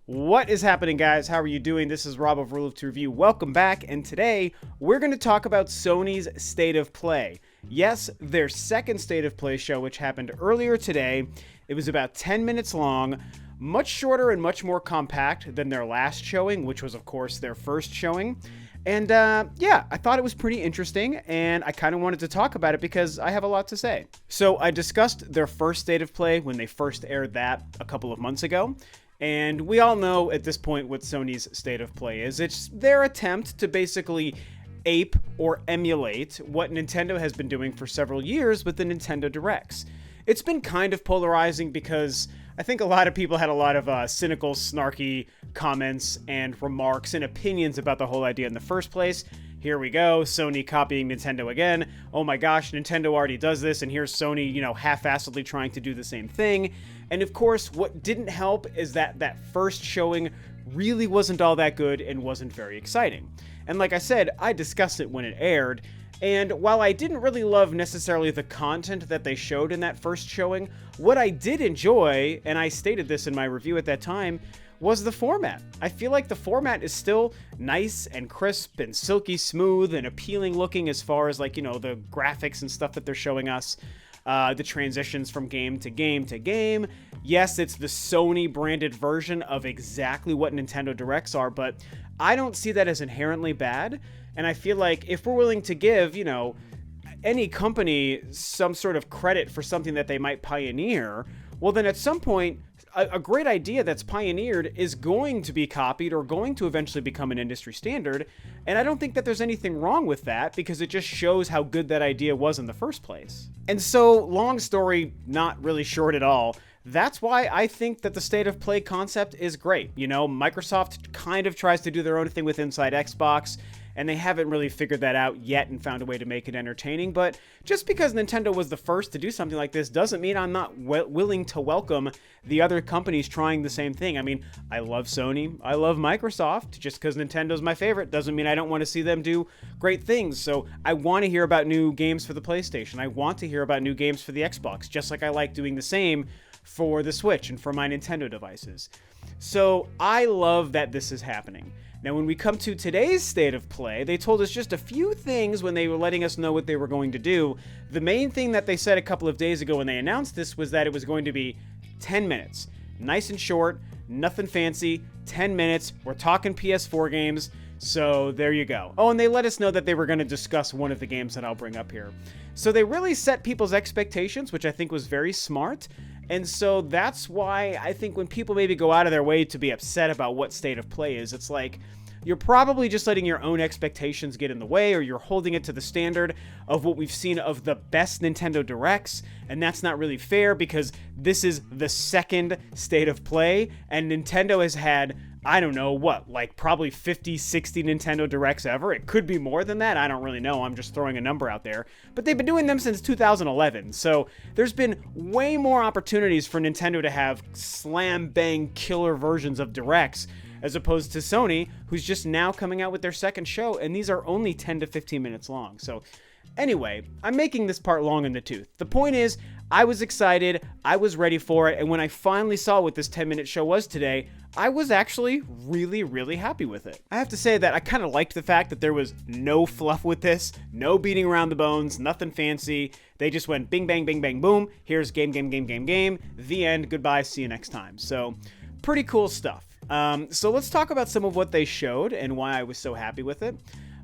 What is happening, guys? How are you doing? This is Rob of Rule of Two Review. Welcome back, and today we're going to talk about Sony's State of Play. Yes, their second State of Play show, which happened earlier today. It was about 10 minutes long, much shorter and much more compact than their last showing, which was, of course, their first showing. And yeah, I thought it was pretty interesting, and I kind of wanted to talk about it because I have a lot to say. So I discussed their first State of Play when they first aired that a couple of months ago. And we all know at this point what Sony's State of Play is. It's their attempt to basically ape or emulate what Nintendo has been doing for several years with the Nintendo Directs. It's been kind of polarizing because I think a lot of people had a lot of cynical, snarky comments and remarks and opinions about the whole idea in the first place. Here we go, Sony copying Nintendo again. Oh my gosh, Nintendo already does this, and here's Sony, half-assedly trying to do the same thing. And of course, what didn't help is that first showing really wasn't all that good and wasn't very exciting. And like I said, I discussed it when it aired, and while I didn't really love necessarily the content that they showed in that first showing, what I did enjoy, and I stated this in my review at that time, was the format. I feel like the format is still nice and crisp and silky smooth and appealing looking as far as the graphics and stuff that they're showing us. The transitions from game to game to game. Yes, it's the Sony branded version of exactly what Nintendo Directs are, but I don't see that as inherently bad. And I feel like if we're willing to give, any company some sort of credit for something that they might pioneer, well, then at some point, a great idea that's pioneered is going to be copied or going to eventually become an industry standard. And I don't think that there's anything wrong with that because it just shows how good that idea was in the first place. And so, long story, not really short at all, that's why I think that the State of Play concept is great. Microsoft kind of tries to do their own thing with Inside Xbox, and they haven't really figured that out yet and found a way to make it entertaining. But just because Nintendo was the first to do something like this doesn't mean I'm not willing to welcome the other companies trying the same thing. I mean, I love Sony, I love Microsoft. Just because Nintendo's my favorite doesn't mean I don't want to see them do great things. So I want to hear about new games for the PlayStation. I want to hear about new games for the Xbox, just like I like doing the same for the Switch and for my Nintendo devices. So I love that this is happening. Now, when we come to today's State of Play, they told us just a few things when they were letting us know what they were going to do. The main thing that they said a couple of days ago when they announced this was that it was going to be 10 minutes. Nice and short, nothing fancy, 10 minutes. We're talking PS4 games, so there you go. Oh, and they let us know that they were going to discuss one of the games that I'll bring up here. So they really set people's expectations, which I think was very smart. And so that's why I think when people maybe go out of their way to be upset about what State of Play is, it's like you're probably just letting your own expectations get in the way, or you're holding it to the standard of what we've seen of the best Nintendo Directs, and that's not really fair because this is the second State of Play, and Nintendo has had, I don't know, probably 50, 60 Nintendo Directs ever. It could be more than that. I don't really know. I'm just throwing a number out there. But they've been doing them since 2011. So there's been way more opportunities for Nintendo to have slam bang killer versions of Directs as opposed to Sony, who's just now coming out with their second show. And these are only 10 to 15 minutes long. So anyway, I'm making this part long in the tooth. The point is, I was excited, I was ready for it, and when I finally saw what this 10-minute show was today, I was actually really, really happy with it. I have to say that I kind of liked the fact that there was no fluff with this, no beating around the bones, nothing fancy. They just went bing, bang, bing, bang, boom. Here's game, the end, goodbye, see you next time. So, pretty cool stuff. So let's talk about some of what they showed and why I was so happy with it.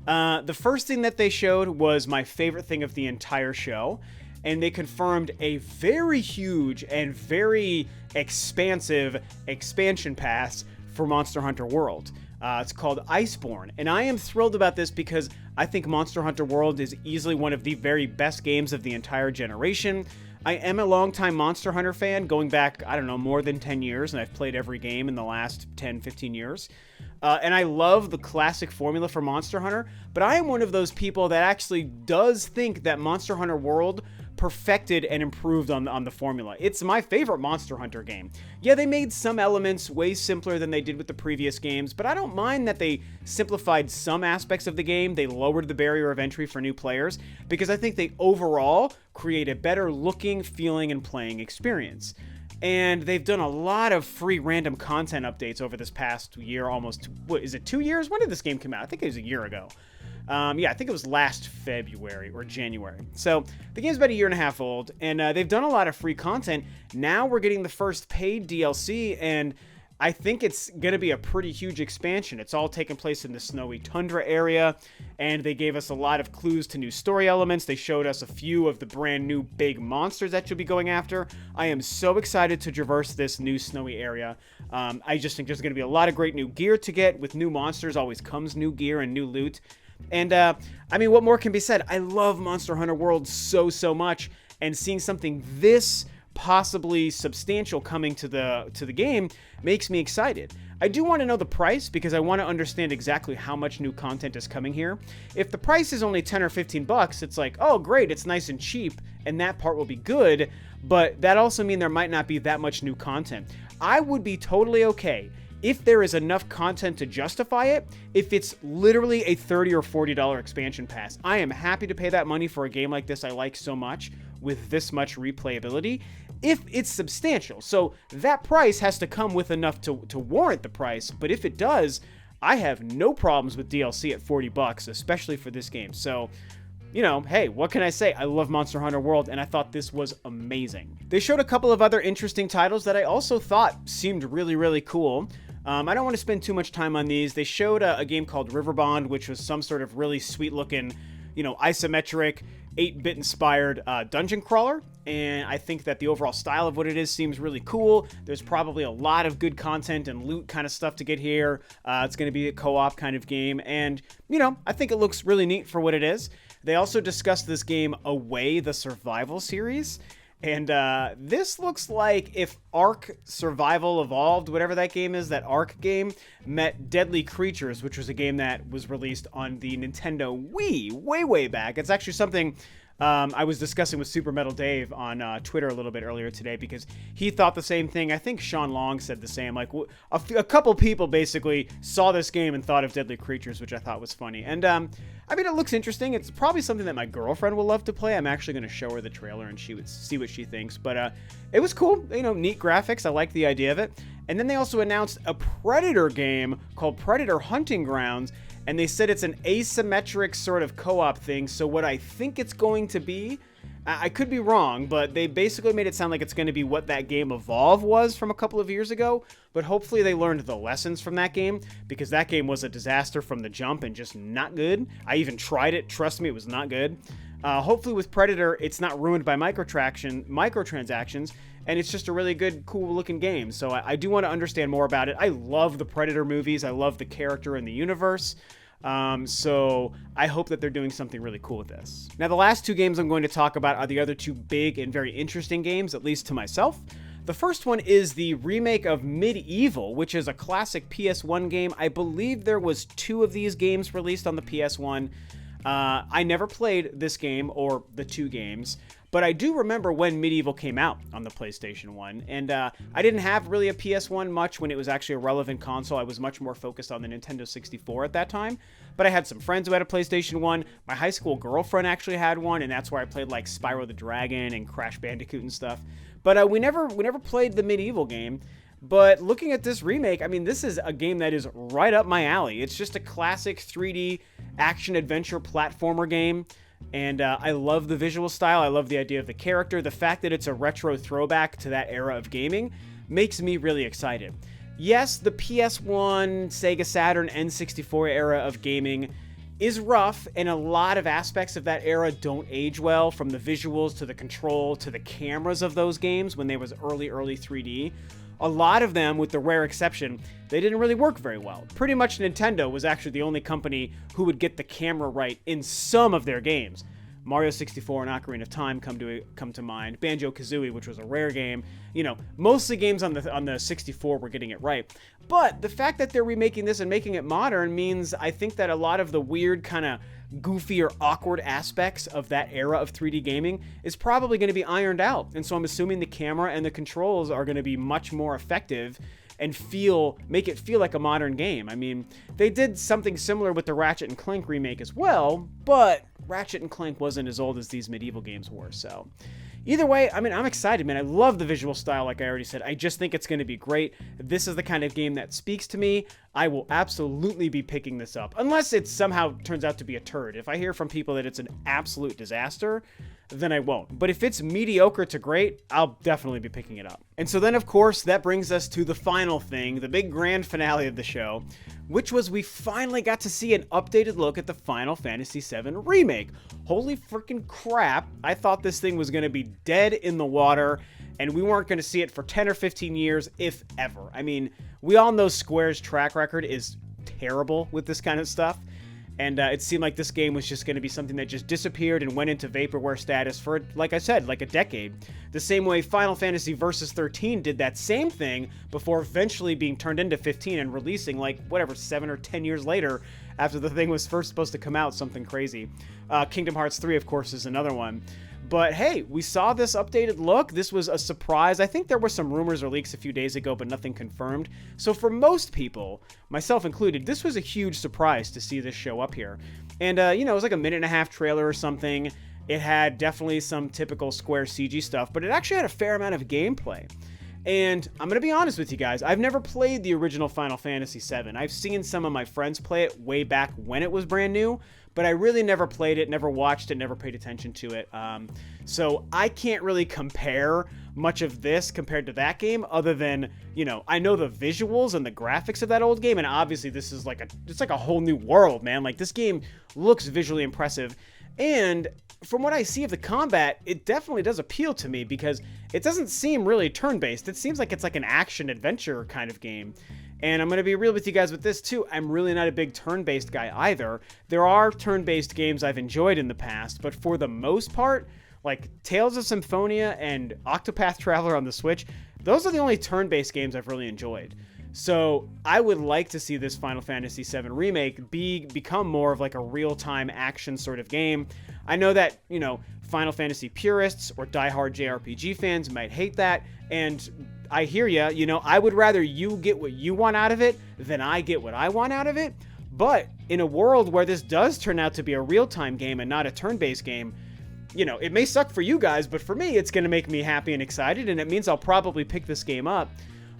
The first thing that they showed was my favorite thing of the entire show, and they confirmed a very huge and very expansive expansion pass for Monster Hunter World. It's called Iceborne, and I am thrilled about this because I think Monster Hunter World is easily one of the very best games of the entire generation. I am a longtime Monster Hunter fan, going back, I don't know, more than 10 years, and I've played every game in the last 10, 15 years. And I love the classic formula for Monster Hunter, but I am one of those people that actually does think that Monster Hunter World perfected and improved on the formula. It's my favorite Monster Hunter game. Yeah, they made some elements way simpler than they did with the previous games, but I don't mind that they simplified some aspects of the game. They lowered the barrier of entry for new players, because I think they overall create a better looking, feeling, and playing experience. And they've done a lot of free random content updates over this past year, almost, what, is it 2 years? When did this game come out? I think it was a year ago. Yeah, I think it was last February or January. So the game's about a year and a half old, and they've done a lot of free content. Now we're getting the first paid DLC, and I think it's going to be a pretty huge expansion. It's all taking place in the snowy tundra area, and they gave us a lot of clues to new story elements. They showed us a few of the brand new big monsters that you'll be going after. I am so excited to traverse this new snowy area. I just think there's going to be a lot of great new gear to get. With new monsters always comes new gear and new loot. And, I mean, what more can be said? I love Monster Hunter World so much, and seeing something this possibly substantial coming to the game makes me excited. I do want to know the price because I want to understand exactly how much new content is coming here. If the price is only 10 or 15 bucks, it's like, oh great, it's nice and cheap, and that part will be good, but that also means there might not be that much new content. I would be totally okay if there is enough content to justify it, if it's literally a $30 or $40 expansion pass. I am happy to pay that money for a game like this I like so much, with this much replayability, if it's substantial. So that price has to come with enough to warrant the price, but if it does, I have no problems with DLC at 40 bucks, especially for this game. So, you know, hey, what can I say? I love Monster Hunter World, and I thought this was amazing. They showed a couple of other interesting titles that I also thought seemed really cool. I don't want to spend too much time on these. They showed a game called Riverbond, which was some sort of really sweet-looking, you know, isometric, 8-bit inspired dungeon crawler, and I think that the overall style of what it is seems really cool. There's probably a lot of good content and loot kind of stuff to get here. It's going to be a co-op kind of game, and, you know, I think it looks really neat for what it is. They also discussed this game Away, the Survival series, and this looks like if Ark Survival Evolved, whatever that game is, that Ark game, met Deadly Creatures, which was a game that was released on the Nintendo Wii way back. It's actually something I was discussing with Super Metal Dave on Twitter a little bit earlier today, because he thought the same thing. I think Sean Long said the same. Like, a couple people basically saw this game and thought of Deadly Creatures, which I thought was funny. And I mean, it looks interesting. It's probably something that my girlfriend will love to play. I'm actually going to show her the trailer and she would see what she thinks. But it was cool. You know, neat graphics. I like the idea of it. And then they also announced a Predator game called Predator Hunting Grounds. And they said it's an asymmetric sort of co-op thing. So what I think it's going to be, I could be wrong, but they basically made it sound like it's going to be what that game Evolve was from a couple of years ago. But hopefully they learned the lessons from that game, because that game was a disaster from the jump and just not good. I even tried it. Trust me, it was not good. Hopefully with Predator, it's not ruined by microtransactions, and it's just a really good, cool-looking game. So I do want to understand more about it. I love the Predator movies. I love the character in the universe. So I hope that they're doing something really cool with this. Now, the last two games I'm going to talk about are the other two big and very interesting games, at least to myself. The first one is the remake of Medieval, which is a classic PS1 game. I believe there was 2 of these games released on the PS1. I never played this game or the 2 games, but I do remember when Medieval came out on the PlayStation 1, and I didn't have really a PS1 much when it was actually a relevant console. I was much more focused on the Nintendo 64 at that time, but I had some friends who had a PlayStation 1. My high school girlfriend actually had one, and that's where I played like Spyro the Dragon and Crash Bandicoot and stuff. But we never played the Medieval game. But looking at this remake, I mean, this is a game that is right up my alley. It's just a classic 3D action-adventure platformer game, and I love the visual style. I love the idea of the character. The fact that it's a retro throwback to that era of gaming makes me really excited. Yes, the PS1, Sega Saturn, N64 era of gaming is rough, and a lot of aspects of that era don't age well, from the visuals to the control to the cameras of those games when they was early 3D. A lot of them, with the rare exception, they didn't really work very well. Pretty much Nintendo was actually the only company who would get the camera right in some of their games. Mario 64 and Ocarina of Time come to mind. Banjo-Kazooie, which was a rare game. You know, most of the games on the 64 were getting it right. But the fact that they're remaking this and making it modern means I think that a lot of the weird kind of goofy or awkward aspects of that era of 3D gaming is probably going to be ironed out. And so I'm assuming the camera and the controls are going to be much more effective and make it feel like a modern game. I mean, they did something similar with the Ratchet & Clank remake as well, but Ratchet & Clank wasn't as old as these Medieval games were. So, either way, I mean, I'm excited, man. I love the visual style, like I already said. I just think it's going to be great. This is the kind of game that speaks to me. I will absolutely be picking this up, unless it somehow turns out to be a turd. If I hear from people that it's an absolute disaster, then I won't. But if it's mediocre to great, I'll definitely be picking it up. And so then, of course, that brings us to the final thing, the big grand finale of the show, which was we finally got to see an updated look at the Final Fantasy VII Remake. Holy freaking crap, I thought this thing was going to be dead in the water, and we weren't going to see it for 10 or 15 years, if ever. I mean, we all know Square's track record is terrible with this kind of stuff. And it seemed like this game was just going to be something that just disappeared and went into vaporware status for, like I said, like a decade. The same way Final Fantasy Versus 13 did that same thing before eventually being turned into 15 and releasing, like, whatever, 7 or 10 years later after the thing was first supposed to come out, something crazy. Kingdom Hearts 3, of course, is another one. But hey, we saw this updated look. This was a surprise. I think there were some rumors or leaks a few days ago, but nothing confirmed. So for most people, myself included, this was a huge surprise to see this show up here. And, you know, it was like a 1.5-minute trailer or something. It had definitely some typical Square CG stuff, but it actually had a fair amount of gameplay. And I'm going to be honest with you guys, I've never played the original Final Fantasy VII. I've seen some of my friends play it way back when it was brand new, but I really never played it, never watched it, never paid attention to it. So I can't really compare much of this compared to that game, other than, you know, I know the visuals and the graphics of that old game, and obviously this is like it's like a whole new world, man. Like, this game looks visually impressive, and from what I see of the combat, it definitely does appeal to me because it doesn't seem really turn-based. It seems like it's like an action-adventure kind of game. And I'm going to be real with you guys with this too. I'm really not a big turn-based guy either. There are turn-based games I've enjoyed in the past, but for the most part, like Tales of Symphonia and Octopath Traveler on the Switch, those are the only turn-based games I've really enjoyed. So I would like to see this Final Fantasy VII Remake become more of like a real-time action sort of game. I know that, you know, Final Fantasy purists or diehard JRPG fans might hate that, and I hear ya. You know, I would rather you get what you want out of it than I get what I want out of it. But in a world where this does turn out to be a real-time game and not a turn-based game, you know, it may suck for you guys, but for me, it's going to make me happy and excited, and it means I'll probably pick this game up.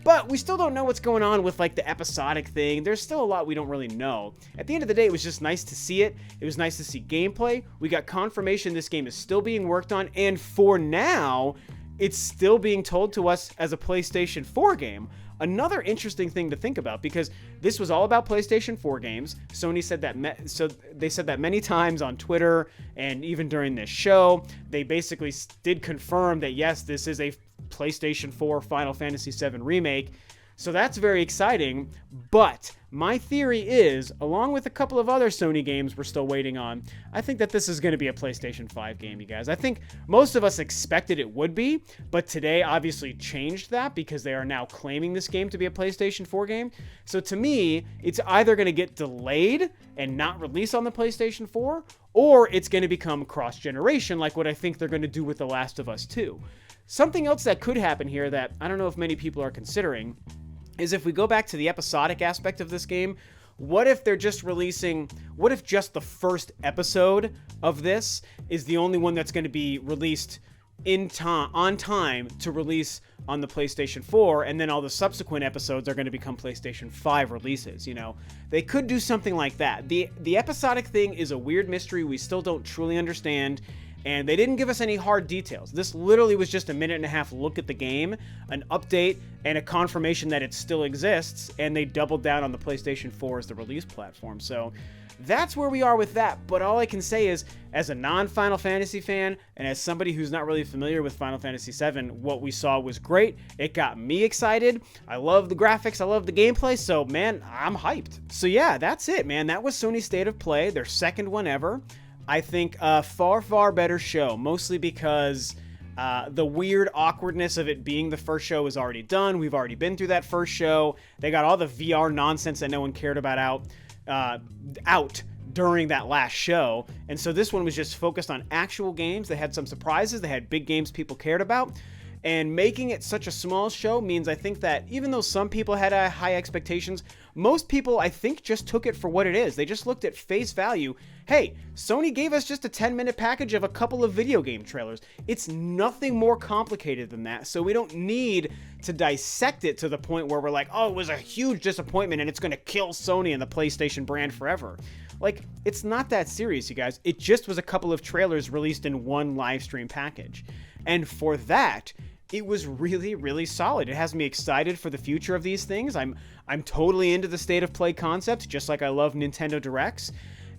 But we still don't know what's going on with, like, the episodic thing. There's still a lot we don't really know. At the end of the day, it was just nice to see it. It was nice to see gameplay. We got confirmation this game is still being worked on, and for now, it's still being told to us as a PlayStation 4 game. Another interesting thing to think about, because this was all about PlayStation 4 games. Sony said that, they said that many times on Twitter, and even during this show. They basically did confirm that, yes, this is a PlayStation 4 Final Fantasy VII Remake. So that's very exciting, but my theory is, along with a couple of other Sony games we're still waiting on, I think that this is going to be a PlayStation 5 game, you guys. I think most of us expected it would be, but today obviously changed that because they are now claiming this game to be a PlayStation 4 game. So to me, it's either going to get delayed and not released on the PlayStation 4, or it's going to become cross-generation like what I think they're going to do with The Last of Us 2. Something else that could happen here that I don't know if many people are considering is if we go back to the episodic aspect of this game, what if they're just releasing, what if just the first episode of this is the only one that's going to be released on time to release on the PlayStation 4, and then all the subsequent episodes are going to become PlayStation 5 releases, you know? They could do something like that. The episodic thing is a weird mystery we still don't truly understand, and they didn't give us any hard details. This literally was just a 1.5-minute look at the game, an update, and a confirmation that it still exists, and they doubled down on the PlayStation 4 as the release platform. So that's where we are with that. But all I can say is, as a non-Final Fantasy fan, and as somebody who's not really familiar with Final Fantasy VII, what we saw was great. It got me excited. I love the graphics. I love the gameplay. So, man, I'm hyped. So, yeah, that's it, man. That was Sony's State of Play, their second one ever. I think a far, far better show, mostly because the weird awkwardness of it being the first show is already done. We've already been through that first show. They got all the VR nonsense that no one cared about out during that last show. And so this one was just focused on actual games. They had some surprises. They had big games people cared about. And making it such a small show means I think that even though some people had high expectations, most people I think just took it for what it is. They just looked at face value. Hey, Sony gave us just a 10-minute package of a couple of video game trailers. It's nothing more complicated than that, so we don't need to dissect it to the point where we're like, oh, it was a huge disappointment and it's going to kill Sony and the PlayStation brand forever. Like, it's not that serious, you guys. It just was a couple of trailers released in one live stream package. And for that, it was really, really solid. It has me excited for the future of these things. I'm totally into the state of play concept, just like I love Nintendo Directs.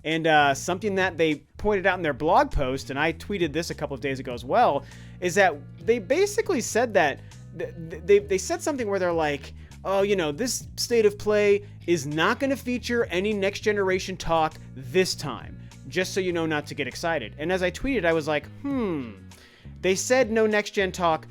And something that they pointed out in their blog post, and I tweeted this a couple of days ago as well, is that they basically said that they said something where they're like, oh, you know, this state of play is not going to feature any next generation talk this time, just so you know not to get excited. And as I tweeted, I was like, they said no next gen talk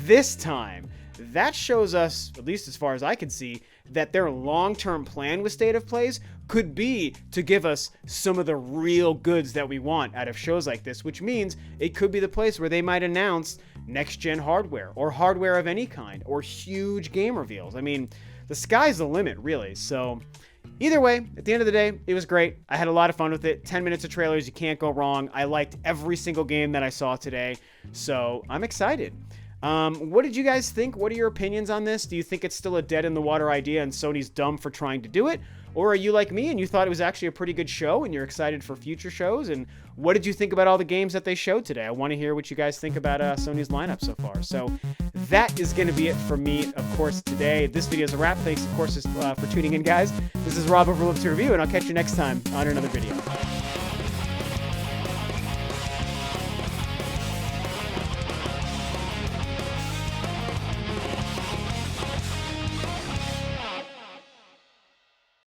this time. That shows us, at least as far as I can see, that their long-term plan with State of Plays could be to give us some of the real goods that we want out of shows like this, which means it could be the place where they might announce next-gen hardware or hardware of any kind or huge game reveals. I mean, the sky's the limit, really. So either way, at the end of the day, it was great. I had a lot of fun with it. 10 minutes of trailers, you can't go wrong. I liked every single game that I saw today, so I'm excited. What did you guys think? What are your opinions on this? Do you think it's still a dead-in-the-water idea and Sony's dumb for trying to do it? Or are you like me and you thought it was actually a pretty good show and you're excited for future shows? And what did you think about all the games that they showed today? I want to hear what you guys think about Sony's lineup so far. So that is going to be it for me, of course, today. This video is a wrap. Thanks, of course, for tuning in, guys. This is Rob of Ro2R, and I'll catch you next time on another video.